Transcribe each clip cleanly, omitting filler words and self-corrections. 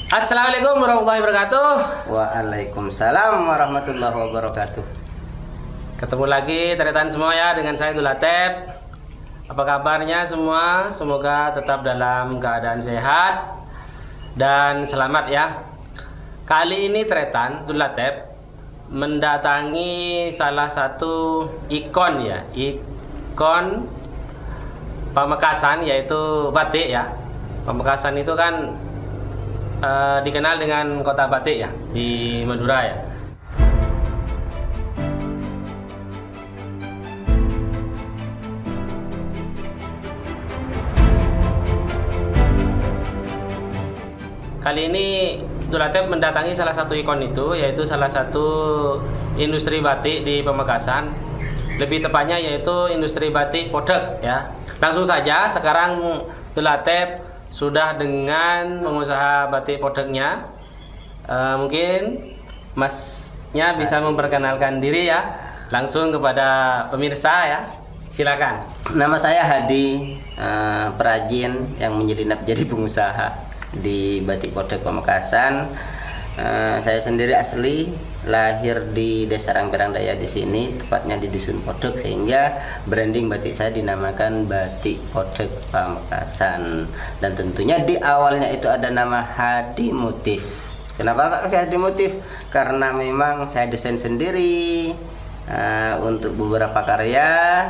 Assalamualaikum warahmatullahi wabarakatuh. Waalaikumsalam warahmatullahi wabarakatuh. Ketemu lagi teretan semua ya dengan saya Dul Latep. Apa kabarnya semua? Semoga tetap dalam keadaan sehat dan selamat ya. Kali ini teretan Dul Latep mendatangi salah satu ikon ya, ikon Pamekasan, yaitu batik ya. Pamekasan itu kan dikenal dengan kota batik ya di Madura ya. Kali ini Dul Latep mendatangi salah satu ikon itu, yaitu salah satu industri batik di Pamekasan. Lebih tepatnya yaitu industri batik Podeg ya. Langsung saja sekarang Dul Latep sudah dengan pengusaha batik Podegnya. Mungkin Masnya bisa memperkenalkan diri ya, langsung kepada pemirsa ya. Silakan. Nama saya Hadi, perajin yang menyelinap jadi pengusaha di batik Podeg Pamekasan. Saya sendiri asli lahir di Desa Rangperang Daya di sini, tepatnya di Dusun Podeg, sehingga branding batik saya dinamakan Batik Podeg Pamekasan. Dan tentunya di awalnya itu ada nama Hadi Motif. Kenapa kok saya Hadi Motif? Karena memang saya desain sendiri untuk beberapa karya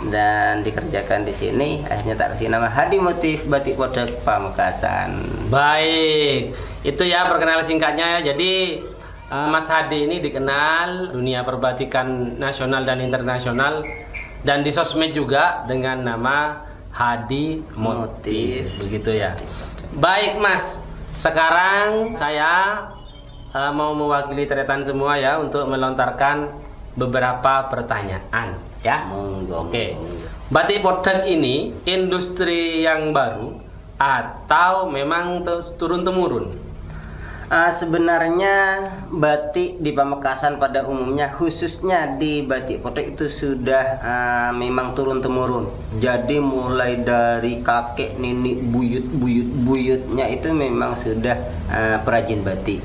dan dikerjakan di sini, akhirnya tak kasih nama Hadi Motif Batik Podeg Pamekasan. Baik, itu ya perkenalan singkatnya ya. Jadi Mas Hadi ini dikenal dunia perbatikan nasional dan internasional, dan di sosmed juga dengan nama Hadi Motif. Begitu ya. Baik Mas, sekarang saya mau mewakili teretan semua ya untuk melontarkan beberapa pertanyaan ya. Oke. Batik Podeg ini industri yang baru atau memang turun-temurun? Sebenarnya batik di Pamekasan pada umumnya, khususnya di batik Podeg itu sudah memang turun-temurun. Jadi mulai dari kakek, nenek, buyutnya itu memang sudah perajin batik.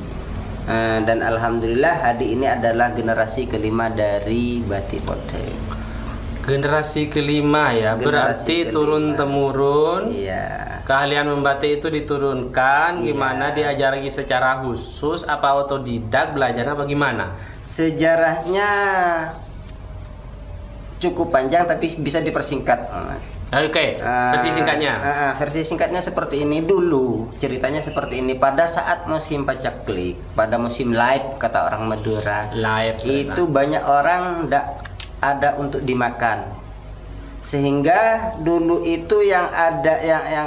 Dan alhamdulillah Hadi ini adalah generasi kelima dari batik Podeg. Generasi kelima ya, berarti turun-temurun. Iya. Keahlian membatik itu diturunkan, gimana diajari secara khusus, apa otodidak belajarnya apa gimana? Sejarahnya cukup panjang tapi bisa dipersingkat, Mas. Oke, versi singkatnya. Versi singkatnya seperti ini dulu. Ceritanya seperti ini, pada saat musim pacaklik, pada musim live kata orang Madura. Live. Itu banyak orang ndak ada untuk dimakan. Sehingga dulu itu yang ada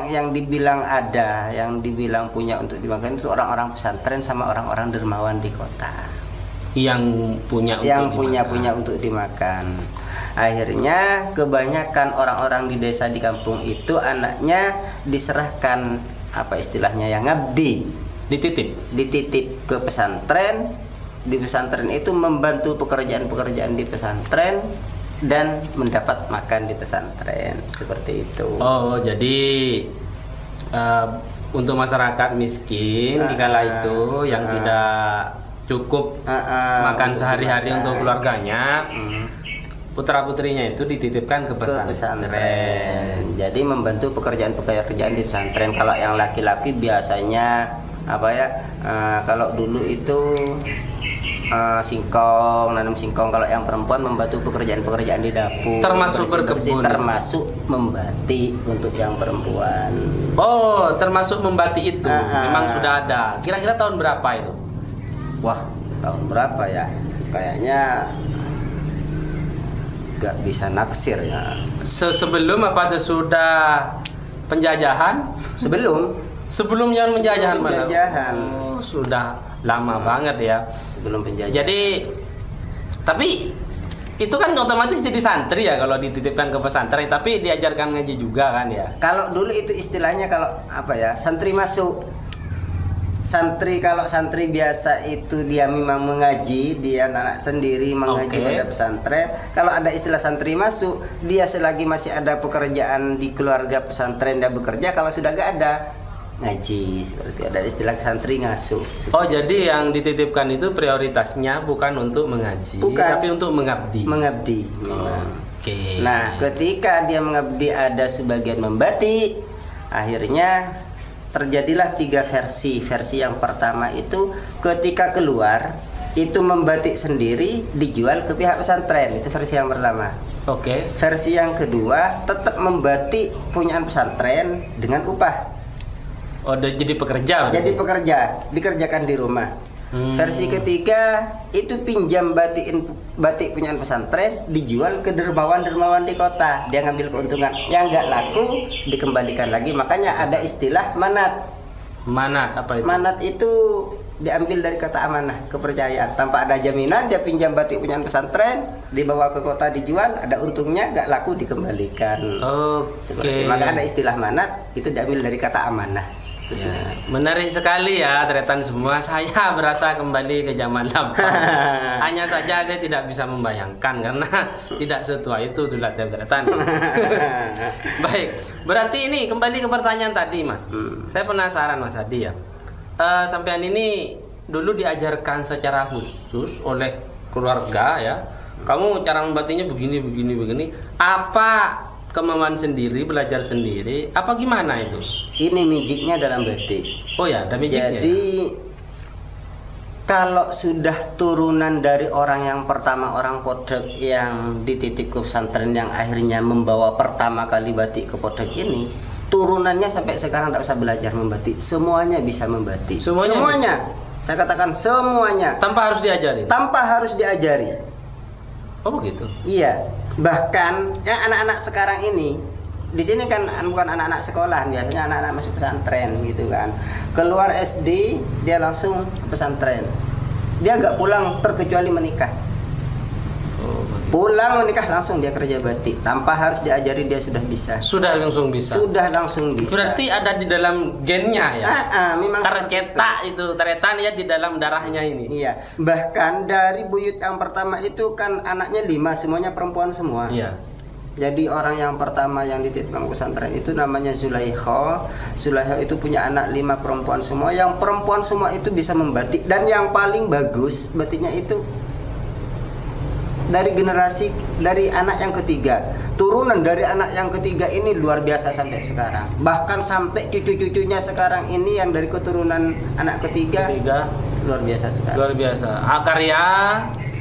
yang dibilang ada, yang dibilang punya untuk dimakan itu orang-orang pesantren sama orang-orang dermawan di kota. Yang punya untuk dimakan. Akhirnya kebanyakan orang-orang di desa di kampung itu anaknya diserahkan, apa istilahnya, yang ngabdi, dititip ke pesantren. Di pesantren itu membantu pekerjaan-pekerjaan di pesantren dan mendapat makan di pesantren, seperti itu. Oh, jadi untuk masyarakat miskin di kala itu yang tidak cukup makan sehari-hari untuk keluarganya, putra-putrinya itu dititipkan ke pesantren. Jadi membantu pekerjaan-pekerjaan di pesantren. Kalau yang laki-laki biasanya apa ya? Kalau dulu itu singkong, nanam singkong. Kalau yang perempuan membantu pekerjaan-pekerjaan di dapur, termasuk berkebun, termasuk membatik untuk yang perempuan. Oh, termasuk membatik itu memang sudah ada. Kira-kira tahun berapa itu? Wah, tahun berapa ya? Kayaknya gak bisa naksir ya. Sebelum apa sesudah penjajahan? Sebelum yang penjajahan. Oh, sudah lama banget ya. Sebelum penjajahan. Jadi, tapi itu kan otomatis jadi santri ya kalau dititipkan ke pesantren, tapi diajarkan ngaji juga kan ya. Kalau dulu itu istilahnya, kalau apa ya, santri masuk. Kalau santri biasa itu dia memang mengaji, dia anak sendiri mengaji pada pesantren. Kalau ada istilah santri masuk, dia selagi masih ada pekerjaan di keluarga pesantren dia bekerja. Kalau sudah gak ada, ngaji, seperti ada istilah santri ngasuh. Oh, jadi yang dititipkan itu prioritasnya bukan untuk mengaji, Bukan. tapi untuk mengabdi. Mengabdi. Oke. Nah, ketika dia mengabdi ada sebagian membatik, akhirnya terjadilah 3 versi. Versi yang pertama itu ketika keluar itu membatik sendiri dijual ke pihak pesantren, itu versi yang pertama. Oke. Versi yang kedua tetap membatik punyaan pesantren dengan upah. Oh, jadi pekerja. Jadi berarti? pekerja, dikerjakan di rumah. Versi ketiga itu pinjam batik punyaan pesantren dijual ke dermawan di kota, dia ngambil keuntungan, yang nggak laku dikembalikan lagi. Makanya ada istilah manat. Manat apa itu? Manat itu diambil dari kata amanah, kepercayaan. Tanpa ada jaminan, dia pinjam batik punyaan pesantren, dibawa ke kota dijual, ada untungnya, nggak laku dikembalikan. Oke. Maka ada istilah manat, itu diambil dari kata amanah. Ya, menarik sekali ya Tretan semua. Saya berasa kembali ke zaman lampau. Hanya saja saya tidak bisa membayangkan karena tidak setua itu dulu Tretan. Baik, berarti ini kembali ke pertanyaan tadi, Mas. Saya penasaran, Mas Hadi ya. Sampean ini dulu diajarkan secara khusus oleh keluarga ya. Kamu cara membatiknya begini. Apa kemauan sendiri, belajar sendiri, apa gimana itu? Ini magicnya dalam batik. Oh ya, ada magicnya. Jadi kalau sudah turunan dari orang yang pertama, orang Podek yang dititip ke pesantren yang akhirnya membawa pertama kali batik ke Podek ini, turunannya sampai sekarang tidak usah belajar membatik, semuanya bisa membatik. Semuanya. Saya katakan semuanya. Tanpa harus diajari. Tanpa harus diajari. Oh begitu. Iya. Bahkan yang anak-anak sekarang ini di sini kan bukan anak-anak sekolah, biasanya anak-anak masuk pesantren gitu kan. Keluar SD dia langsung ke pesantren. Dia nggak pulang terkecuali menikah. Pulang menikah langsung dia kerja batik, tanpa harus diajari dia sudah bisa. Sudah langsung bisa. Sudah langsung bisa. Berarti ada di dalam gennya ya. Memang tercetak itu Tretan ya di dalam darahnya ini. Iya. Bahkan dari buyut yang pertama itu kan anaknya 5, semuanya perempuan semua. Iya. Jadi orang yang pertama yang dititipkan pesantren itu namanya Zulaikha. Zulaikha itu punya anak 5 perempuan semua. Yang perempuan semua itu bisa membatik, dan yang paling bagus batiknya itu dari generasi, dari anak yang ketiga. Turunan dari anak yang ketiga ini luar biasa sampai sekarang. Bahkan sampai cucu-cucunya sekarang ini yang dari keturunan anak ketiga. Luar biasa sekali. Luar biasa. Karya,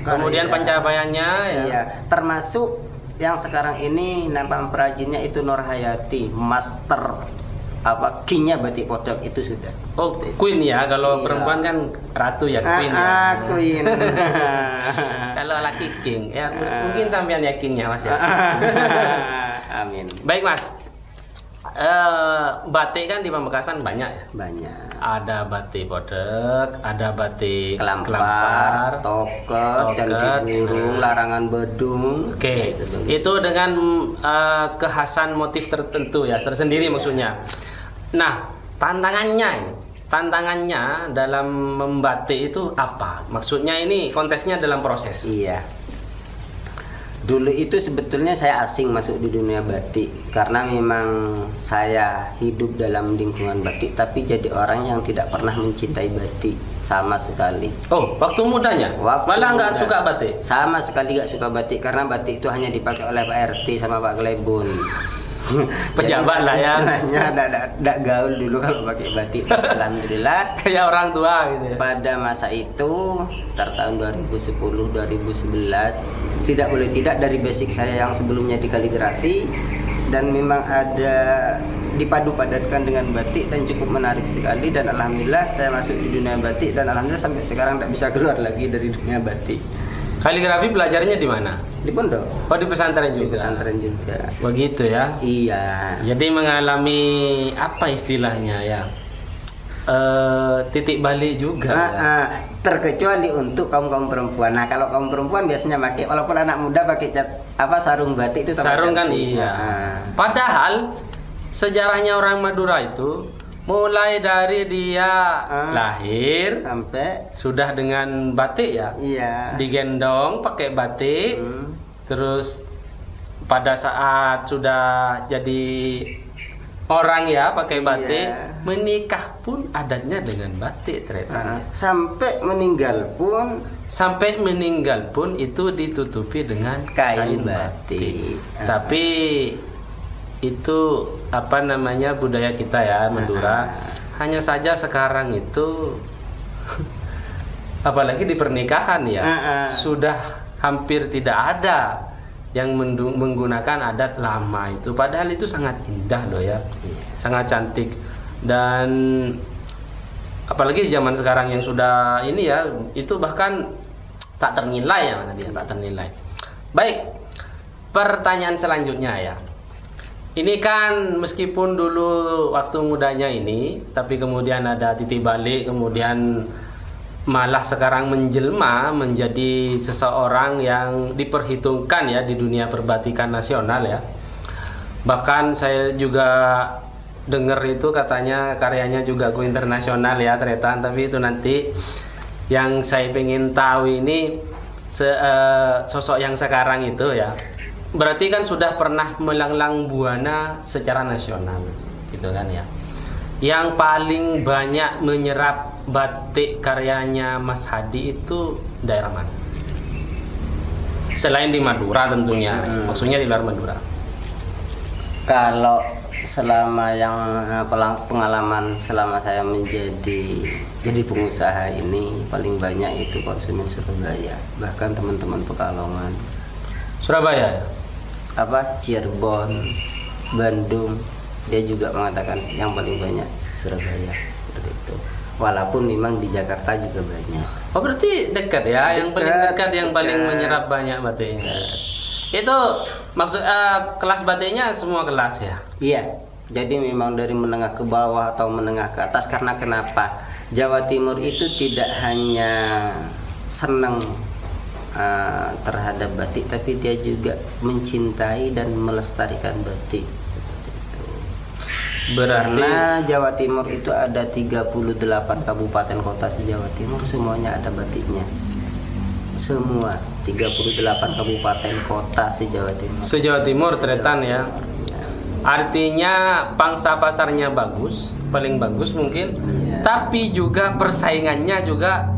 kemudian pencapaiannya ya. Iya, termasuk yang sekarang ini nama perajinnya itu Nur Hayati, master king-nya batik Podek itu sudah. Oh, queen ya. Kalau Iya. perempuan kan ratu ya, queen ya. Queen. Kalau laki king ya, mungkin sampean ya kingnya Mas ya. Amin. Baik Mas. Batik kan di Pamekasan banyak ya. Banyak. Ada batik Podek, ada batik Kelampar, Toket, Candi Burung, Larangan Bedung. Oke, itu dengan kekhasan motif tertentu ya, tersendiri maksudnya. Nah, tantangannya dalam membatik itu apa? Maksudnya ini konteksnya dalam proses. Iya. Dulu itu sebetulnya saya asing masuk di dunia batik karena memang saya hidup dalam lingkungan batik, tapi jadi orang yang tidak pernah mencintai batik sama sekali. Oh, waktu mudanya? Malah nggak suka batik? Sama sekali nggak suka batik karena batik itu hanya dipakai oleh Pak RT sama Pak Glebon. Pejabat lah ya. Sebenarnya tidak gaul dulu kalau pakai batik. Alhamdulillah. Kayak orang tua gitu ya. Pada masa itu sekitar tahun 2010-2011, tidak boleh tidak dari basic saya yang sebelumnya di kaligrafi, dan memang ada dipadu-padankan dengan batik dan cukup menarik sekali, dan alhamdulillah saya masuk di dunia batik dan alhamdulillah sampai sekarang tidak bisa keluar lagi dari dunia batik. Kaligrafi belajarnya di mana? Di pondok. Oh, di pesantren juga. Di pesantren juga. Begitu ya. Iya. Jadi mengalami apa istilahnya ya? Titik balik juga. Terkecuali untuk kaum perempuan. Nah, kalau kaum perempuan biasanya pakai, walaupun anak muda pakai sarung batik itu sarung kan iya. Padahal sejarahnya orang Madura itu mulai dari dia lahir sampai sudah dengan batik ya. Iya. Digendong pakai batik. Terus pada saat sudah jadi orang ya pakai Iya. batik, menikah pun adatnya dengan batik Tretan. Sampai meninggal pun Sampai meninggal pun itu ditutupi dengan kain batik. Tapi itu apa namanya budaya kita ya Madura. Hanya saja sekarang itu apalagi di pernikahan ya sudah hampir tidak ada yang menggunakan adat lama itu. Padahal itu sangat indah loh ya, sangat cantik. Dan apalagi di zaman sekarang yang sudah ini ya, itu bahkan tak ternilai ya tadi, tak ternilai. Baik, pertanyaan selanjutnya ya. Ini kan meskipun dulu waktu mudanya ini, tapi kemudian ada titik balik, kemudian malah sekarang menjelma menjadi seseorang yang diperhitungkan ya di dunia perbatikan nasional ya. Bahkan saya juga dengar itu katanya karyanya juga go internasional ya Tretan, tapi itu nanti yang saya pengen tahu ini sosok yang sekarang itu ya. Berarti kan sudah pernah melanglang buana secara nasional gitu kan ya. Yang paling banyak menyerap batik karyanya Mas Hadi itu daerah mana? Selain di Madura tentunya, maksudnya di luar Madura. Kalau selama yang pengalaman selama saya jadi pengusaha ini paling banyak itu konsumen Surabaya, bahkan teman-teman Pekalongan, Surabaya ya? Cirebon, Bandung, dia juga mengatakan yang paling banyak Surabaya seperti itu. Walaupun memang di Jakarta juga banyak. Oh berarti dekat ya, yang paling dekat yang paling menyerap banyak batiknya. Itu maksud kelas batiknya semua kelas ya? Iya, jadi memang dari menengah ke bawah atau menengah ke atas. Karena kenapa? Jawa Timur itu tidak hanya senang terhadap batik, tapi dia juga mencintai dan melestarikan batik seperti itu. Berarti Karena Jawa Timur itu ada 38 kabupaten kota se-Jawa Timur, semuanya ada batiknya. Semua 38 kabupaten kota se-Jawa Timur. se-Jawa Timur Tretan ya. Artinya pangsa pasarnya bagus, paling bagus mungkin. Iya. Tapi juga persaingannya juga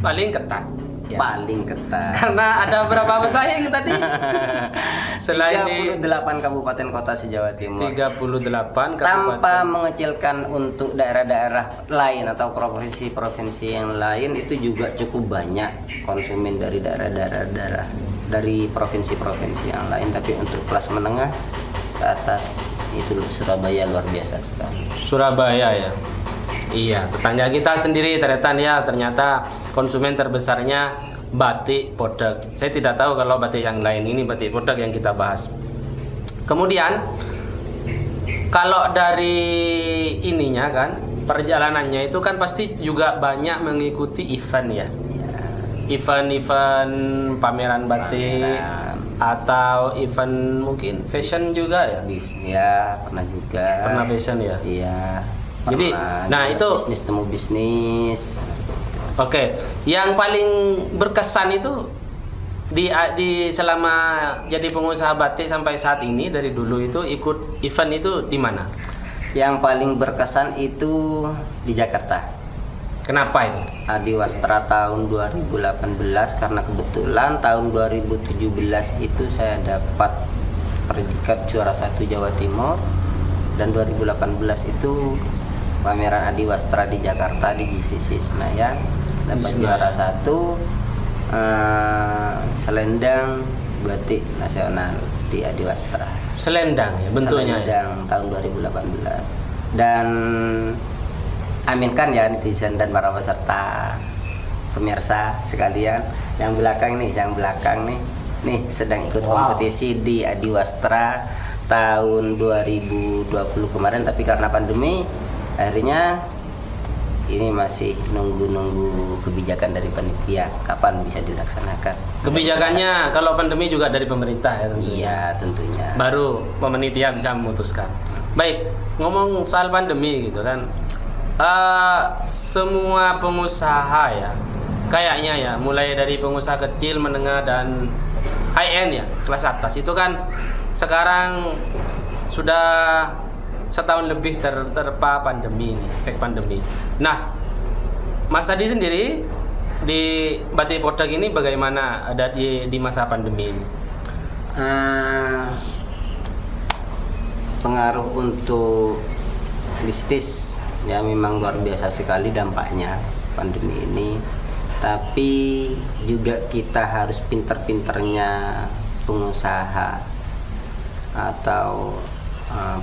paling ketat. Ya. Paling ketat. Karena ada berapa pesaing tadi? Selain 38 kabupaten kota se-Jawa Timur. 38 kabupaten. Tanpa mengecilkan untuk daerah-daerah lain atau provinsi-provinsi yang lain, itu juga cukup banyak konsumen dari daerah-daerah dari provinsi-provinsi yang lain. Tapi untuk kelas menengah ke atas itu Surabaya luar biasa sekali. Surabaya ya. Iya, tetangga kita sendiri Tretan ya, ternyata konsumen terbesarnya batik Podeg. Saya tidak tahu kalau batik yang lain, ini batik Podeg yang kita bahas. Kemudian kalau dari ininya kan perjalanannya itu kan pasti juga banyak mengikuti event ya. Event-event pameran batik atau event mungkin fashion juga ya. Ya, pernah juga. Pernah fashion ya. Iya. Jadi, nah itu bisnis temu bisnis. Oke, yang paling berkesan itu di selama jadi pengusaha batik sampai saat ini, dari dulu itu ikut event itu di mana? Yang paling berkesan itu di Jakarta. Kenapa itu? Adiwastra tahun 2018, karena kebetulan tahun 2017 itu saya dapat predikat juara 1 Jawa Timur, dan 2018 itu pameran Adiwastra di Jakarta di GCC Senayan dapat juara 1 selendang batik nasional di Adiwastra. Selendang ya bentuknya. Selendang ya? Tahun 2018. Dan aminkan ya netizen dan para peserta, pemirsa sekalian, yang belakang nih sedang ikut kompetisi di Adiwastra tahun 2020 kemarin, tapi karena pandemi akhirnya ini masih nunggu kebijakan dari panitia kapan bisa dilaksanakan. Kebijakannya kalau pandemi juga dari pemerintah ya tentunya. Iya, tentunya. Baru panitia bisa memutuskan. Baik, ngomong soal pandemi gitu kan. Semua pengusaha ya kayaknya ya, mulai dari pengusaha kecil, menengah dan high end ya, kelas atas itu kan sekarang sudah setahun lebih terpa pandemi ini, efek pandemi. Nah, Mas Adi sendiri di batik produk ini bagaimana ada di masa pandemi ini? Pengaruh untuk bisnis ya memang luar biasa sekali dampaknya pandemi ini. Tapi juga kita harus pinter-pinternya pengusaha atau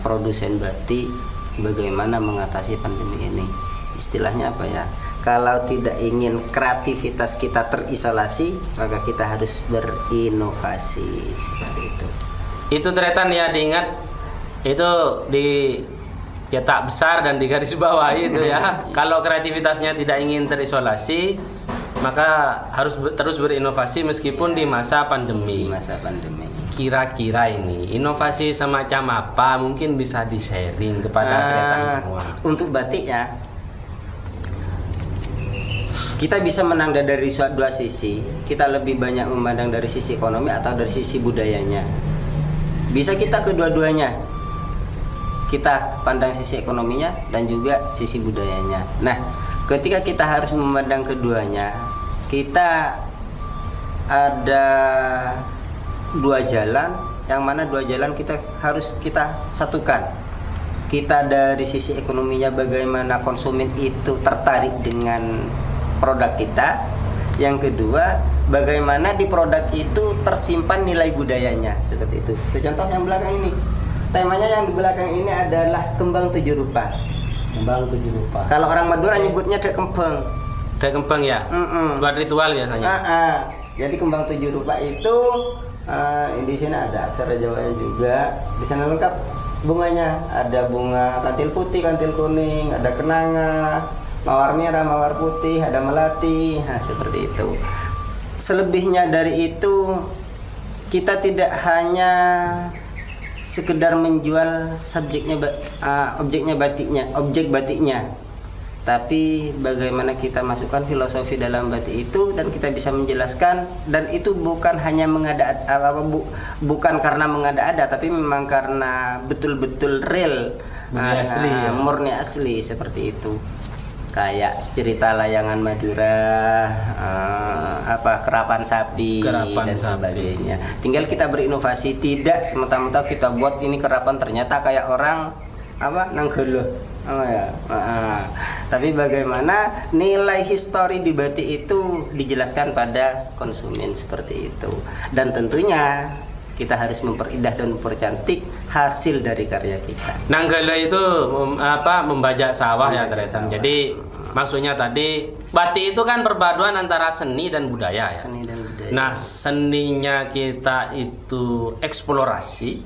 produsen batik bagaimana mengatasi pandemi ini. Istilahnya apa ya? Kalau tidak ingin kreativitas kita terisolasi, maka kita harus berinovasi seperti itu. Itu Tretan ya, diingat itu di cetak besar dan di garis bawah itu ya. Kalau kreativitasnya tidak ingin terisolasi, maka harus terus berinovasi meskipun di masa pandemi. Di masa pandemi. Kira-kira ini inovasi semacam apa mungkin bisa di-sharing kepada Tretan semua? Untuk batik ya, kita bisa menang dari dua sisi. Kita lebih banyak memandang dari sisi ekonomi atau dari sisi budayanya. Bisa kita kedua-duanya. Kita pandang sisi ekonominya dan juga sisi budayanya. Nah, ketika kita harus memandang keduanya, kita ada dua jalan, yang mana dua jalan harus kita satukan. Kita dari sisi ekonominya bagaimana konsumen itu tertarik dengan produk kita. Yang kedua, bagaimana di produk itu tersimpan nilai budayanya, seperti itu. Contoh yang belakang ini. Temanya yang di belakang ini adalah kembang 7 rupa. Kembang 7 rupa. Kalau orang Madura nyebutnya dek kembang. Dek kembang ya? Buat ritual biasanya. Jadi kembang 7 rupa itu di sini ada aksara Jawanya juga. Di sana lengkap bunganya. Ada bunga kantil putih, kantil kuning, ada kenanga, mawar merah, mawar putih, ada melati. Nah, seperti itu. Selebihnya dari itu, kita tidak hanya sekedar menjual objek batiknya, tapi bagaimana kita masukkan filosofi dalam batik itu dan kita bisa menjelaskan, dan itu bukan hanya bukan karena mengada-ada, tapi memang karena betul-betul real, murni asli seperti itu. Kayak cerita layangan Madura, kerapan sapi dan sebagainya. Tinggal kita berinovasi, tidak semata-mata kita buat ini kerapan ternyata kayak orang nanggelo. Tapi bagaimana nilai histori di batik itu dijelaskan pada konsumen seperti itu. Dan tentunya kita harus memperindah dan mempercantik hasil dari karya kita. Nanggala itu membajak sawah ya Tretan. Jadi maksudnya tadi batik itu kan perpaduan antara seni dan budaya ya. Seni dan budaya. Nah, seninya kita itu eksplorasi,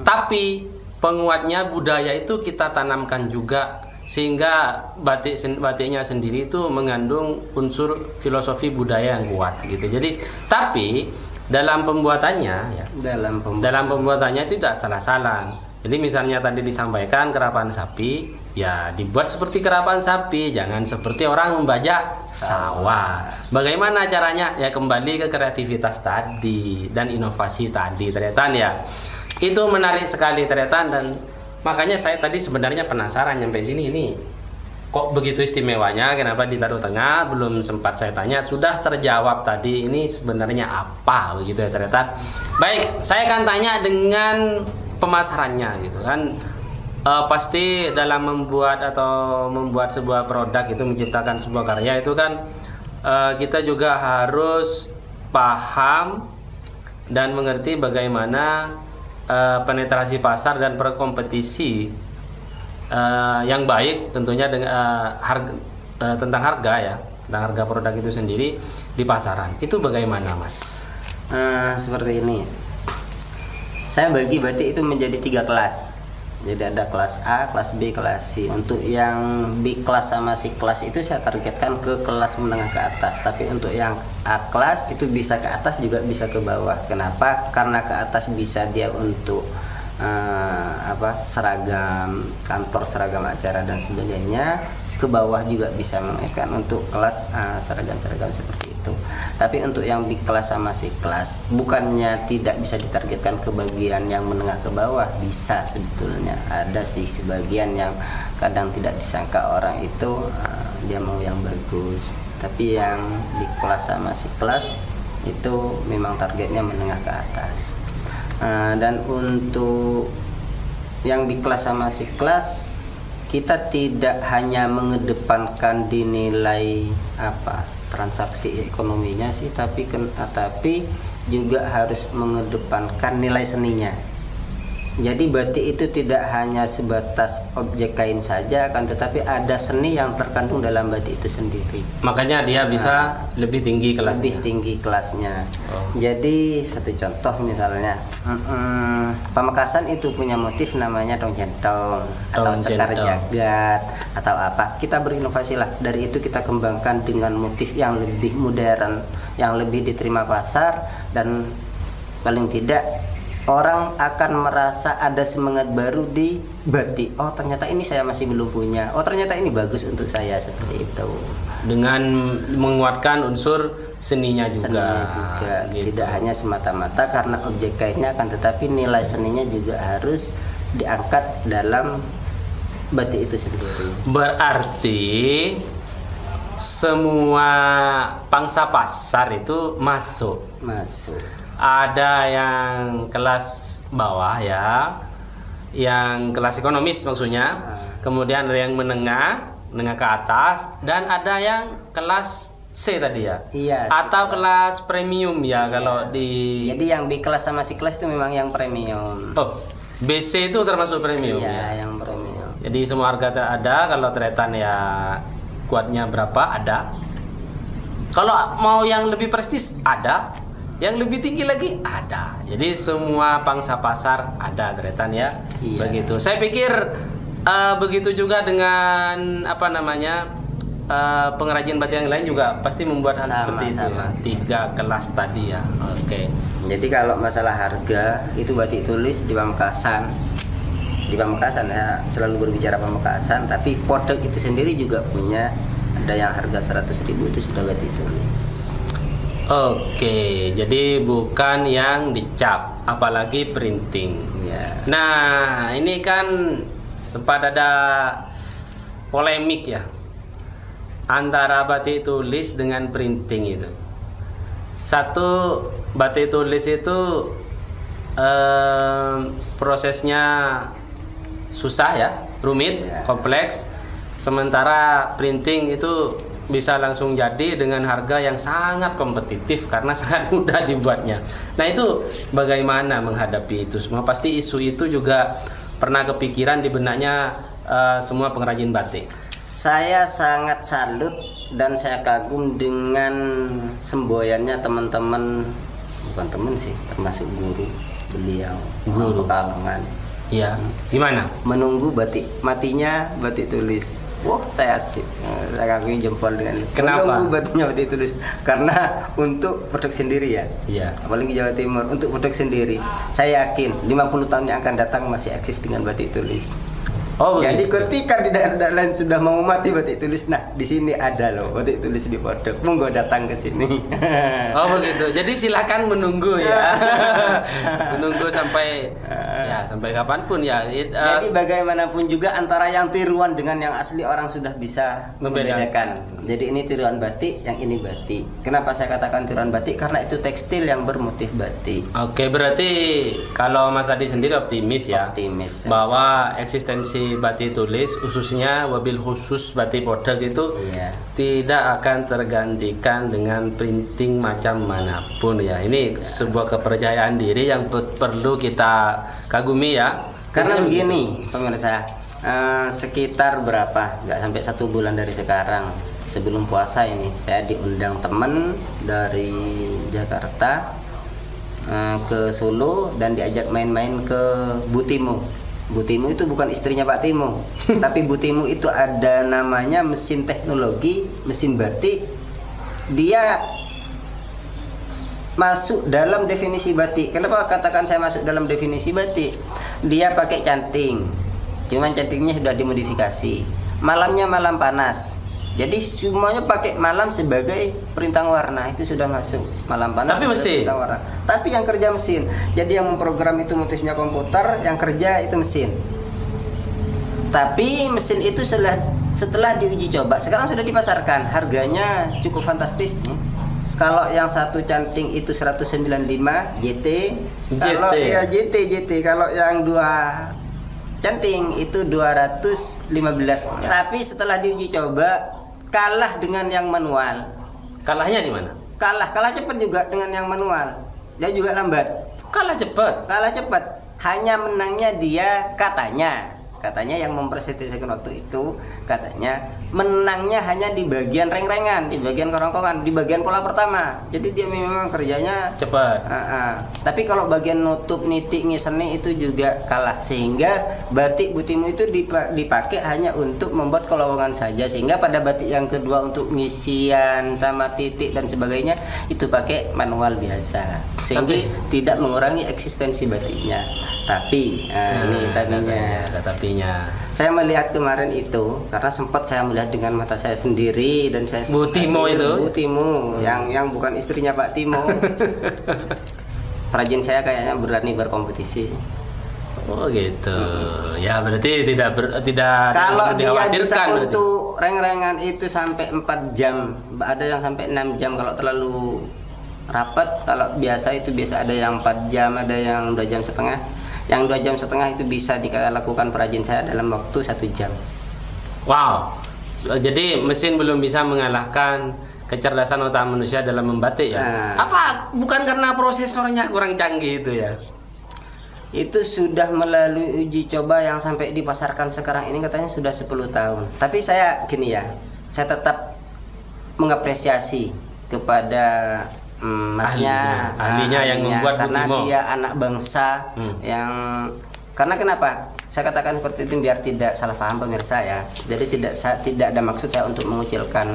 tapi penguatnya budaya itu kita tanamkan juga sehingga batiknya sendiri itu mengandung unsur filosofi budaya yang kuat gitu. Jadi tapi dalam pembuatannya ya, dalam pembuatannya itu tidak salah-salah. Jadi misalnya tadi disampaikan kerapan sapi, ya dibuat seperti kerapan sapi, jangan seperti orang membajak sawah. Bagaimana caranya? Ya kembali ke kreativitas tadi dan inovasi tadi, Tretan ya. Itu menarik sekali Tretan, dan makanya saya tadi sebenarnya penasaran sampai sini ini. Kok begitu istimewanya, kenapa ditaruh tengah? Belum sempat saya tanya, sudah terjawab tadi. Ini sebenarnya apa begitu ya Tretan? Baik, saya akan tanya dengan pemasarannya gitu kan. Pasti dalam membuat sebuah produk itu, menciptakan sebuah karya itu kan kita juga harus paham dan mengerti bagaimana penetrasi pasar dan berkompetisi yang baik tentunya dengan tentang harga ya, tentang harga produk itu sendiri di pasaran. Itu bagaimana Mas? Seperti ini. Saya bagi batik itu menjadi 3 kelas. Jadi ada kelas A, kelas B, kelas C. Untuk yang B kelas sama C kelas itu saya targetkan ke kelas menengah ke atas. Tapi untuk yang A kelas itu bisa ke atas juga bisa ke bawah. Kenapa? Karena ke atas bisa dia untuk seragam kantor, seragam acara dan sebagainya. Ke bawah juga bisa menaikkan untuk kelas seragam-seragam seperti itu. itu. Tapi untuk yang big class sama C class bukannya tidak bisa ditargetkan ke bagian yang menengah ke bawah, bisa sebetulnya. Ada sih sebagian yang kadang tidak disangka orang itu dia mau yang bagus. Tapi yang big class sama C class itu memang targetnya menengah ke atas. Dan untuk yang big class sama C class kita tidak hanya mengedepankan dinilai transaksi ekonominya sih, tapi juga harus mengedepankan nilai seninya. Jadi batik itu tidak hanya sebatas objek kain saja, akan tetapi ada seni yang terkandung dalam batik itu sendiri. Makanya dia bisa lebih tinggi kelasnya. Lebih tinggi kelasnya. Jadi satu contoh misalnya, Pamekasan itu punya motif namanya dong jentong atau sekar jagat atau apa. Kita berinovasi lah. Dari itu kita kembangkan dengan motif yang lebih modern, yang lebih diterima pasar, dan paling tidak orang akan merasa ada semangat baru di batik. Oh ternyata ini saya masih belum punya. Oh ternyata ini bagus untuk saya, seperti itu. Dengan menguatkan unsur seninya juga. Seninya juga. Gitu. Tidak hanya semata-mata karena objek kainnya, akan tetapi nilai seninya juga harus diangkat dalam batik itu sendiri. Berarti semua pangsa pasar itu masuk. Ada yang kelas bawah ya, yang kelas ekonomis maksudnya, kemudian ada yang menengah ke atas, dan ada yang kelas C tadi ya, iya, atau kelas premium ya, iya. Kalau di jadi yang B kelas sama C kelas itu memang yang premium. Oh, BC itu termasuk premium. Iya, ya? yang premium. Jadi semua harga ada, kalau tretan ya kuatnya berapa ada. Kalau mau yang lebih prestis ada. Yang lebih tinggi lagi ada. Jadi semua pangsa pasar ada tretan ya. Iya. Begitu. Saya pikir begitu juga dengan pengrajin batik yang lain juga pasti membuat hal seperti itu. Ya. 3 kelas tadi ya. Oke. Jadi kalau masalah harga itu batik tulis di Pamekasan ya, selalu berbicara Pamekasan, tapi Podeg itu sendiri juga punya, ada yang harga 100.000 itu sudah batik tulis. Oke, jadi bukan yang dicap, apalagi printing. Ya. Nah, ini kan sempat ada polemik ya antara batik tulis dengan printing itu. Satu, batik tulis itu prosesnya susah ya, rumit, kompleks. Sementara printing itu bisa langsung jadi dengan harga yang sangat kompetitif karena sangat mudah dibuatnya. Nah itu bagaimana menghadapi itu semua? Pasti isu itu juga pernah kepikiran di benaknya semua pengrajin batik. Saya sangat salut dan saya kagum dengan semboyannya teman-teman, bukan teman sih, termasuk guru beliau, guru Pekalongan. Iya, gimana? Menunggu batik matinya batik tulis. Wah, saya asik. Saya kagumi jempol dengan kenapa? Menunggu batiknya batik tulis karena untuk produk sendiri ya. Iya. Apalagi Jawa Timur untuk produk sendiri. Saya yakin 50 tahun yang akan datang masih eksis dengan batik tulis. Oh, jadi begitu. ketika di daerah lain sudah mau mati batik tulis, nah di sini ada loh batik tulis di Podeg, monggo datang ke sini. Oh begitu. Jadi silakan menunggu ya, menunggu sampai kapanpun ya. Jadi bagaimanapun juga antara yang tiruan dengan yang asli orang sudah bisa membedakan. Jadi ini tiruan batik, yang ini batik. Kenapa saya katakan tiruan batik? Karena itu tekstil yang bermotif batik. Oke, berarti kalau Mas Adi sendiri optimis ya, bahwa eksistensi batik tulis khususnya wabil khusus batik Podeg itu tidak akan tergantikan dengan printing macam manapun ya. Ini sebuah kepercayaan diri yang perlu kita kagumi ya. Karena begini pemirsa, sekitar berapa, nggak sampai 1 bulan dari sekarang, sebelum puasa ini saya diundang teman dari Jakarta ke Solo dan diajak main-main ke Bu Timo. Bu Timo itu bukan istrinya Pak Timo, tapi Bu Timo itu ada namanya mesin teknologi, mesin batik. Dia masuk dalam definisi batik. Kenapa katakan saya masuk dalam definisi batik? Dia pakai canting, cuman cantingnya sudah dimodifikasi. Malamnya malam panas, Jadi semuanya pakai malam sebagai perintah warna, itu sudah masuk malam panas. Tapi mesin. Perintah warna. Tapi yang kerja mesin. Jadi yang memprogram itu motifnya komputer, yang kerja itu mesin. Tapi mesin itu setelah diuji coba, sekarang sudah dipasarkan, harganya cukup fantastis. Kalau yang satu canting itu 195 JT, kalau ya JT, kalau yang dua canting itu 215. Ya. Tapi setelah diuji coba kalah dengan yang manual. Kalahnya di mana? Kalah cepat juga dengan yang manual. Dia juga lambat. Kalah cepat. Hanya menangnya dia katanya yang mempresentasikan waktu itu, katanya menangnya hanya di bagian reng-rengan, di bagian korong-korongan, di bagian pola pertama. Jadi dia memang kerjanya cepat. Tapi kalau bagian nutup, nitik, ngiseni itu juga kalah. Sehingga batik Butimu itu dipakai hanya untuk membuat kolowongan saja. Sehingga pada batik yang kedua untuk ngisian sama titik dan sebagainya itu pakai manual biasa. Sehingga tidak mengurangi eksistensi batiknya. Tapi ini tadinya ada tapinya. Saya melihat kemarin itu karena sempat saya melihat dengan mata saya sendiri dan saya Bu Timo itu. Bu Timo yang bukan istrinya Pak Timo. Perajin saya kayaknya berani berkompetisi. Oh gitu. Ya berarti tidak kalau dia bisa berarti. untuk reng-rengan itu sampai 4 jam, ada yang sampai 6 jam kalau terlalu rapat. Kalau biasa itu biasa ada yang 4 jam, ada yang 2 jam setengah. Yang 2 jam setengah itu bisa dilakukan perajin saya dalam waktu 1 jam. Wow. Jadi mesin belum bisa mengalahkan kecerdasan otak manusia dalam membatik ya? Apa? Bukan karena prosesornya kurang canggih itu ya? Itu sudah melalui uji coba yang sampai dipasarkan sekarang ini katanya sudah 10 tahun. Tapi saya gini ya, saya tetap mengapresiasi kepada masnya, ahlinya yang membuat karena Butimo. Dia anak bangsa yang karena kenapa? Saya katakan seperti itu biar tidak salah paham pemirsa ya. Jadi tidak ada maksud saya untuk mengucilkan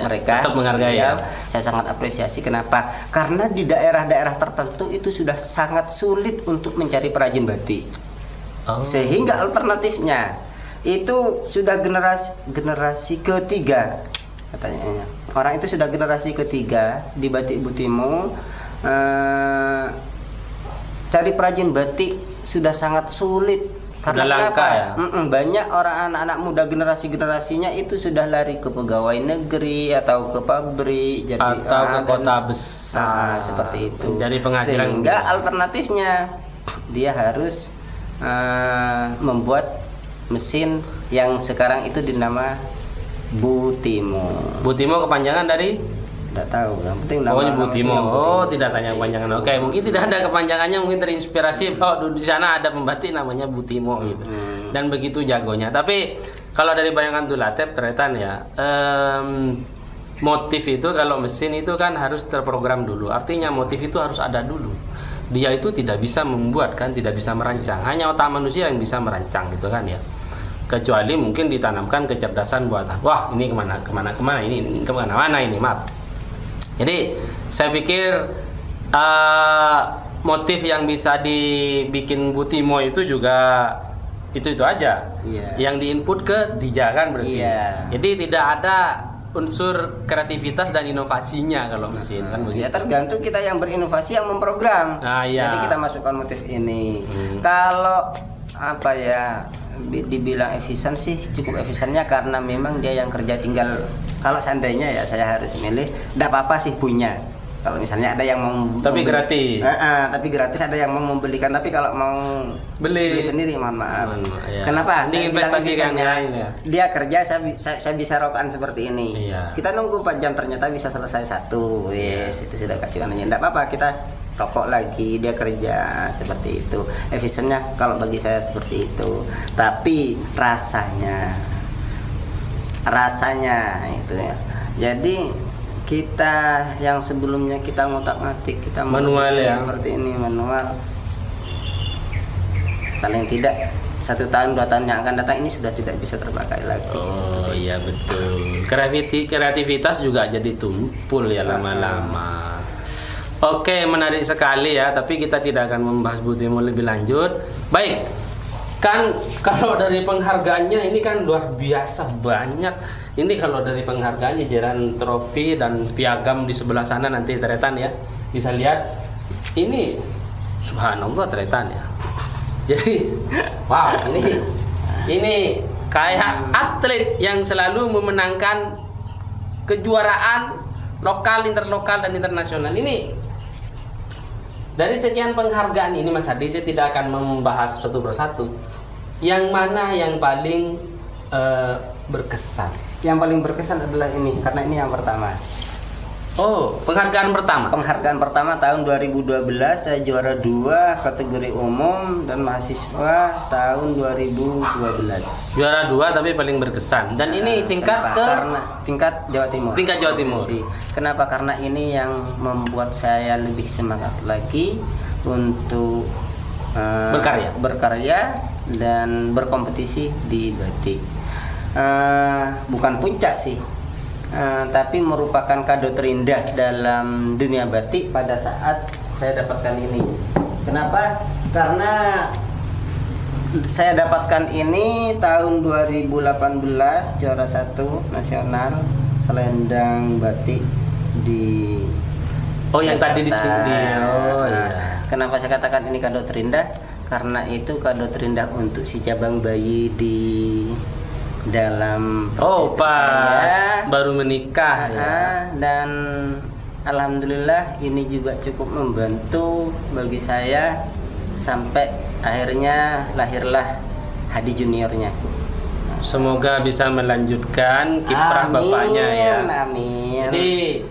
mereka. Tetap menghargai ya. Saya sangat apresiasi kenapa? Karena di daerah-daerah tertentu itu sudah sangat sulit untuk mencari perajin batik. Sehingga alternatifnya itu sudah generasi ketiga katanya. Orang itu sudah generasi ketiga di batik Butimo. Cari perajin batik sudah sangat sulit karena langka ya? Banyak orang anak-anak muda generasinya itu sudah lari ke pegawai negeri atau ke pabrik, jadi atau ke kota besar seperti itu. Jadi penghasilan sehingga alternatifnya dia harus membuat mesin yang sekarang itu dinama Butimo. Butimo kepanjangan dari? Tidak tahu, yang penting pokoknya Butimo. Tidak tanya kepanjangan. Oke, mungkin tidak ada kepanjangannya, mungkin terinspirasi bahwa di sana ada pembatik namanya Butimo gitu. Dan begitu jagonya. Tapi kalau dari bayangan Dulatep ternyata ya motif itu kalau mesin itu kan harus terprogram dulu. Artinya motif itu harus ada dulu. Dia itu tidak bisa membuat kan, tidak bisa merancang. Hanya otak manusia yang bisa merancang gitu kan ya. Kecuali mungkin ditanamkan kecerdasan buatan. Wah, ini kemana ini kemana-mana ini, maaf. Jadi saya pikir motif yang bisa dibikin Butimo itu juga itu aja. Yang diinput ke dia kan berarti. Jadi tidak ada unsur kreativitas dan inovasinya kalau mesin kan begitu. Ya tergantung kita yang berinovasi yang memprogram. Jadi kita masukkan motif ini. Kalau apa ya dibilang efisien sih cukup efisiennya karena memang dia yang kerja tinggal. Kalau seandainya ya saya harus milih, tidak apa-apa sih punya. Kalau misalnya ada yang mau tapi gratis. Tapi gratis, ada yang mau membelikan, tapi kalau mau beli sendiri mohon maaf. Kenapa? Saya bilang efisiennya. Dia kerja saya bisa rokokan seperti ini. Kita nunggu 4 jam ternyata bisa selesai 1. Itu sudah kasih kanannya. Tidak apa-apa, kita rokok lagi, dia kerja seperti itu. Efisiennya kalau bagi saya seperti itu. Tapi rasanya itu ya. Jadi kita yang sebelumnya kita ngotak-ngatik, kita manual ya. Seperti ini manual. Paling tidak 1 tahun 2 tahun yang akan datang ini sudah tidak bisa terpakai lagi. Oh iya betul. Kreativitas juga jadi tumpul ya lama-lama. Oke, menarik sekali ya, tapi kita tidak akan membahas Butimo lebih lanjut. Baik, kan kalau dari penghargaannya ini kan luar biasa banyak Ini kalau dari penghargaan jajaran trofi dan piagam di sebelah sana nanti Tretan ya bisa lihat. Ini subhanallah Tretan ya. Jadi wow, ini kayak atlet yang selalu memenangkan kejuaraan lokal, interlokal dan internasional. Ini dari sekian penghargaan ini Mas Hadi, saya tidak akan membahas satu persatu. Yang mana yang paling berkesan? Yang paling berkesan adalah ini, karena ini yang pertama. Oh, penghargaan pertama. Penghargaan pertama tahun 2012 saya juara 2 kategori umum dan mahasiswa tahun 2012. Juara 2 tapi paling berkesan. Dan ini tingkat Karena tingkat Jawa Timur. Tingkat Jawa Timur. Kenapa? Karena ini yang membuat saya lebih semangat lagi untuk berkarya dan berkompetisi di batik. Bukan puncak sih, tapi merupakan kado terindah dalam dunia batik pada saat saya dapatkan ini. Kenapa? Karena saya dapatkan ini tahun 2018 juara 1 nasional selendang batik di yang tadi di sini. Kenapa saya katakan ini kado terindah? Karena itu kado terindah untuk si cabang bayi di dalam pas baru menikah dan alhamdulillah ini juga cukup membantu bagi saya sampai akhirnya lahirlah Hadi juniornya. Semoga bisa melanjutkan kiprah bapaknya ya. Amin. Jadi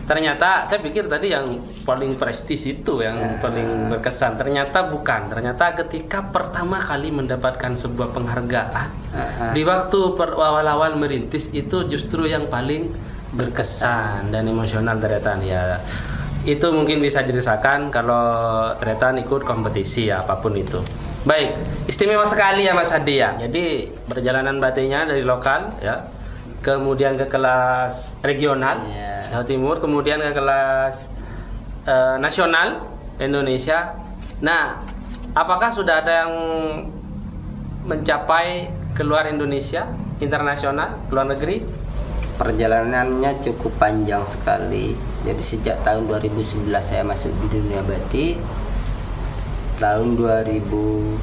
ternyata saya pikir tadi yang paling prestis itu yang paling berkesan, ternyata bukan. Ternyata ketika pertama kali mendapatkan sebuah penghargaan di waktu awal-awal merintis itu justru yang paling berkesan dan emosional Tretan ya. Itu mungkin bisa dirasakan kalau Tretan ikut kompetisi ya, apapun itu. Baik, istimewa sekali ya Mas Hadi ya. Jadi perjalanan batiknya dari lokal ya, kemudian ke kelas regional Jawa Timur, kemudian ke kelas nasional Indonesia. Nah, apakah sudah ada yang mencapai keluar Indonesia, internasional, luar negeri? Perjalanannya cukup panjang sekali. Jadi sejak tahun 2011 saya masuk di dunia batik. Tahun 2012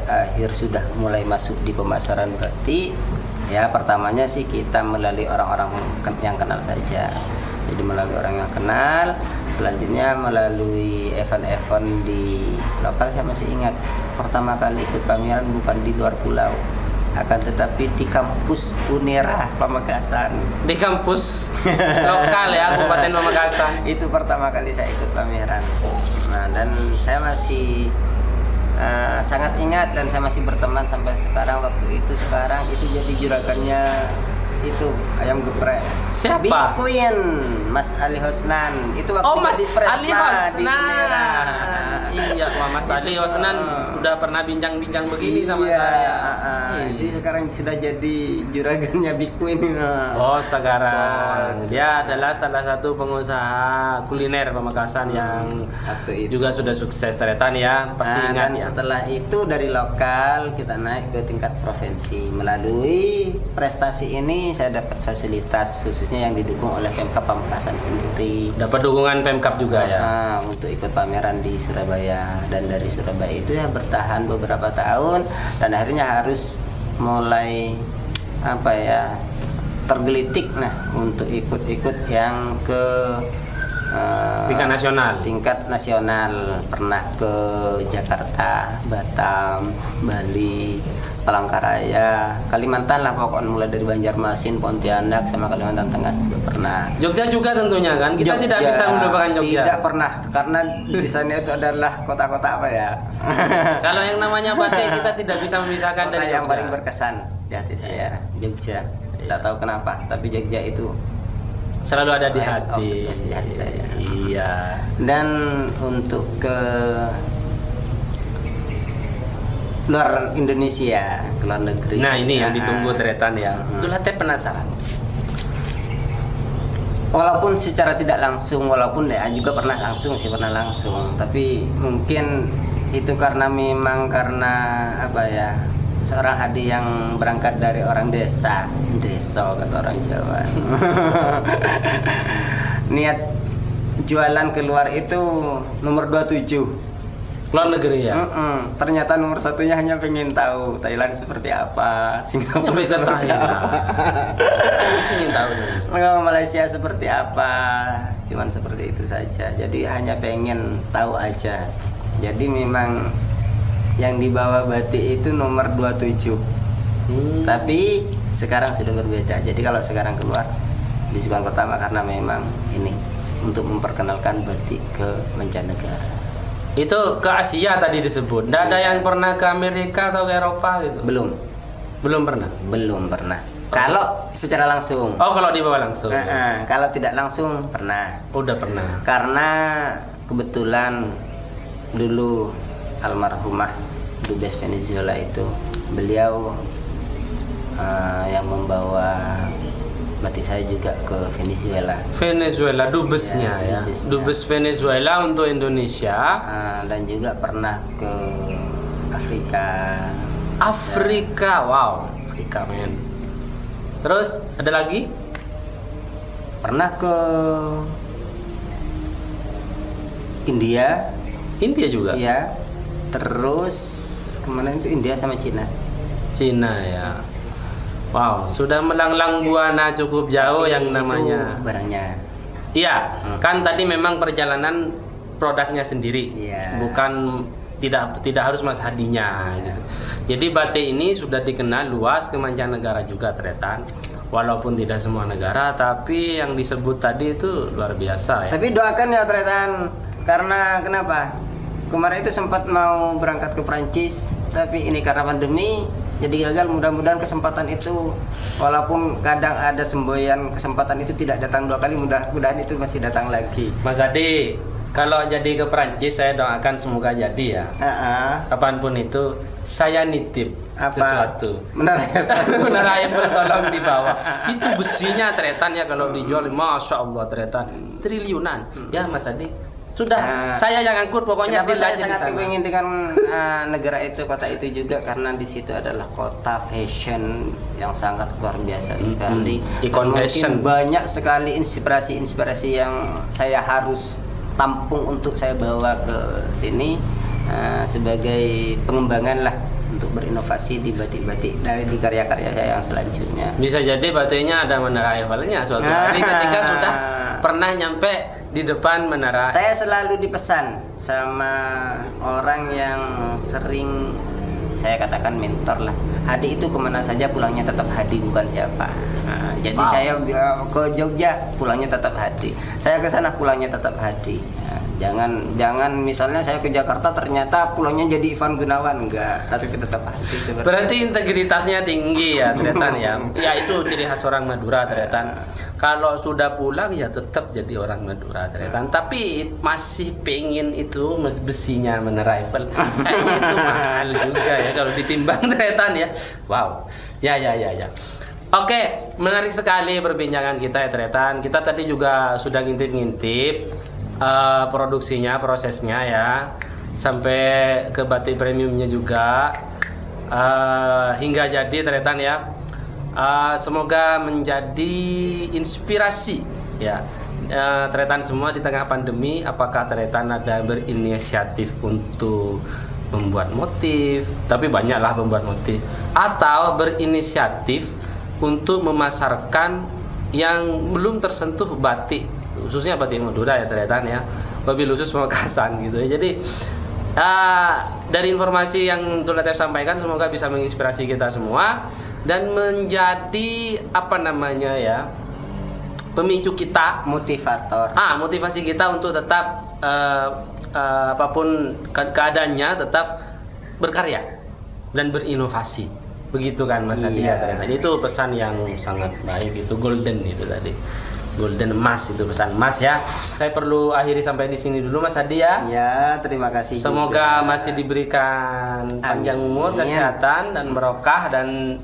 akhir sudah mulai masuk di pemasaran batik. Ya, pertamanya sih kita melalui orang-orang yang kenal saja. Jadi melalui orang yang kenal, selanjutnya melalui event-event di lokal. Saya masih ingat pertama kali ikut pameran bukan di luar pulau, akan tetapi di kampus Unera Pamekasan. Di kampus lokal ya, Kabupaten Pamekasan. Itu pertama kali saya ikut pameran. Nah, dan saya masih sangat ingat dan saya masih berteman sampai sekarang. Waktu itu jadi juragannya itu ayam geprek. Siapa? Bikuin Mas Ali Hosnan. Itu waktu Mas di Presma Ali Hosnan. di Unera. Iya, Mas Ali Hosnan udah pernah bincang-bincang begini sama saya. Itu sekarang sudah jadi juragannya Bikuin. Oh, sekarang dia adalah salah satu pengusaha kuliner Pamekasan yang juga sudah sukses Tretan ya, pasti ingat dan ya. setelah itu dari lokal kita naik ke tingkat provinsi. Melalui prestasi ini saya dapat fasilitas khususnya yang didukung oleh Pemkab Pamekasan sendiri. Dapat dukungan Pemkab juga ya. Untuk ikut pameran di Surabaya, dan dari Surabaya itu ya bertahan beberapa tahun dan akhirnya harus mulai tergelitik untuk ikut-ikut yang ke tingkat nasional. Pernah ke Jakarta, Batam, Bali, Palangkaraya, Kalimantan lah pokoknya, mulai dari Banjarmasin, Pontianak sama Kalimantan Tengah juga pernah. Jogja juga tentunya kan, kita Jogja, tidak bisa melupakan Jogja. Tidak pernah, karena di sana itu adalah kota-kota apa ya? Kalau yang namanya batik kita tidak bisa memisahkan kota dari yang Jogja. paling berkesan di hati saya, Jogja. Tidak tahu kenapa, tapi Jogja itu selalu ada di hati. Di hati saya. Iya. Dan untuk ke luar Indonesia, ke luar negeri. Nah, ini yang ditunggu Tretan ya. Itulah teh penasaran. Walaupun secara tidak langsung, walaupun juga pernah langsung, tapi mungkin itu karena seorang Hadi yang berangkat dari orang desa kata orang Jawa. Niat jualan keluar itu nomor 27. Luar negeri ya. Ternyata nomor satunya hanya pengen tahu Thailand seperti apa, Singapura Sampai ke seperti Thailand. apa, Ingin tahu nih. Malaysia seperti apa, cuman seperti itu saja. Jadi hanya pengen tahu aja. Jadi memang yang dibawa batik itu nomor 27. Tapi sekarang sudah berbeda. Jadi kalau sekarang keluar tujuan pertama karena memang ini untuk memperkenalkan batik ke mancanegara. Itu ke Asia tadi disebut. Nggak ada yang pernah ke Amerika atau ke Eropa gitu? Belum pernah. Kalau secara langsung. Oh, kalau dibawa langsung. Kalau tidak langsung pernah. Udah pernah. Karena kebetulan dulu almarhumah Dubes Venezuela itu beliau yang membawa batik saya juga ke Venezuela. Dubesnya ya. Dubesnya. Dubes Venezuela untuk Indonesia. Dan juga pernah ke Afrika. Wow, Afrika men. Terus ada lagi? Pernah ke India. India juga. Iya. Terus kemana itu India sama Cina. Cina ya. Wow, sudah melanglang buana cukup jauh. Tapi yang itu namanya. barangnya. Iya, kan tadi memang perjalanan produknya sendiri, Iya. bukan tidak harus Mas Hadinya. Gitu. Jadi batik ini sudah dikenal luas ke mancanegara juga Tretan, walaupun tidak semua negara, tapi yang disebut tadi itu luar biasa ya. Tapi doakan ya Tretan, karena kenapa? Kemarin itu sempat mau berangkat ke Prancis, tapi ini karena pandemi jadi gagal. Mudah-mudahan kesempatan itu, walaupun kadang ada semboyan kesempatan itu tidak datang 2 kali, mudah-mudahan itu masih datang lagi. Mas Adi, kalau jadi ke Prancis saya doakan semoga jadi ya. Kapanpun itu saya nitip sesuatu. Menara Eiffel tolong dibawa. Itu besinya Tretan ya, kalau dijual Masya Allah Tretan triliunan ya Mas Adi. Sudah, saya yang angkut pokoknya. Kenapa saya sangat ingin dengan negara itu, kota itu juga karena di situ adalah kota fashion yang sangat luar biasa sekali. Ikon fashion. Banyak sekali inspirasi yang saya harus tampung untuk saya bawa ke sini sebagai pengembangan lah untuk berinovasi di batik-batik dari di karya-karya saya yang selanjutnya. Bisa jadi batiknya ada menara Eiffel-nya suatu hari ketika sudah pernah nyampe di depan menara. Saya selalu dipesan sama orang yang sering saya katakan mentor lah. Hadi itu kemana saja pulangnya tetap Hadi, bukan siapa. Jadi saya ke Jogja pulangnya tetap Hadi. Saya ke sana pulangnya tetap Hadi. Jangan misalnya saya ke Jakarta ternyata pulangnya jadi Ivan Gunawan, enggak, tapi tetap Hadi. Berarti integritasnya tinggi ya Tretan ya. Ya itu ciri khas orang Madura Tretan. Kalau sudah pulang ya tetap jadi orang Madura Tretan. Tapi masih pengen itu besinya menara Eiffel. Kayaknya itu mahal juga ya kalau ditimbang Tretan ya. Wow. Ya. Oke, menarik sekali perbincangan kita ya Tretan. Kita tadi juga sudah ngintip-ngintip produksinya, prosesnya ya, sampai ke batik premiumnya juga, hingga jadi Tretan ya. Semoga menjadi inspirasi ya Tretan semua di tengah pandemi. Apakah Tretan ada berinisiatif untuk membuat motif, tapi banyaklah membuat motif, atau berinisiatif untuk memasarkan yang belum tersentuh batik, khususnya batik Madura ya Tretan ya, wabil khusus Pamekasan gitu ya. Jadi dari informasi yang Tulatef sampaikan semoga bisa menginspirasi kita semua dan menjadi pemicu kita, motivasi kita untuk tetap apapun keadaannya tetap berkarya dan berinovasi, begitu kan Mas Adi ya. Jadi itu pesan yang sangat baik, itu golden itu tadi, golden emas, itu pesan emas ya. Saya perlu akhiri sampai di sini dulu Mas Adi ya. Ya, terima kasih. Semoga juga masih diberikan panjang umur, kesehatan dan berkah dan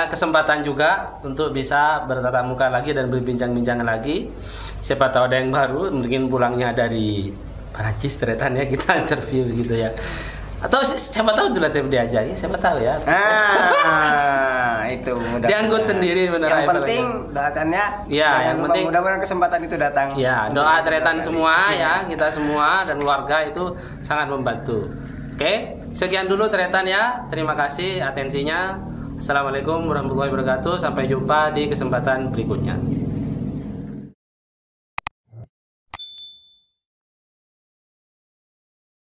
kesempatan juga untuk bisa bertatap muka lagi dan berbincang-bincang lagi. Siapa tahu ada yang baru, mungkin pulangnya dari Perancis Tretan ya, kita interview gitu ya. Atau siapa tahu juga tim diajak, siapa tahu ya. Itu mudah. Dianggut sendiri benar. Yang penting doakannya. Ya, yang penting mudah-mudahan kesempatan itu datang. Ya, doa Tretan semua ya, kita semua dan keluarga itu sangat membantu. Oke, sekian dulu Tretan ya. Terima kasih atensinya. Assalamualaikum warahmatullahi wabarakatuh. Sampai jumpa di kesempatan berikutnya.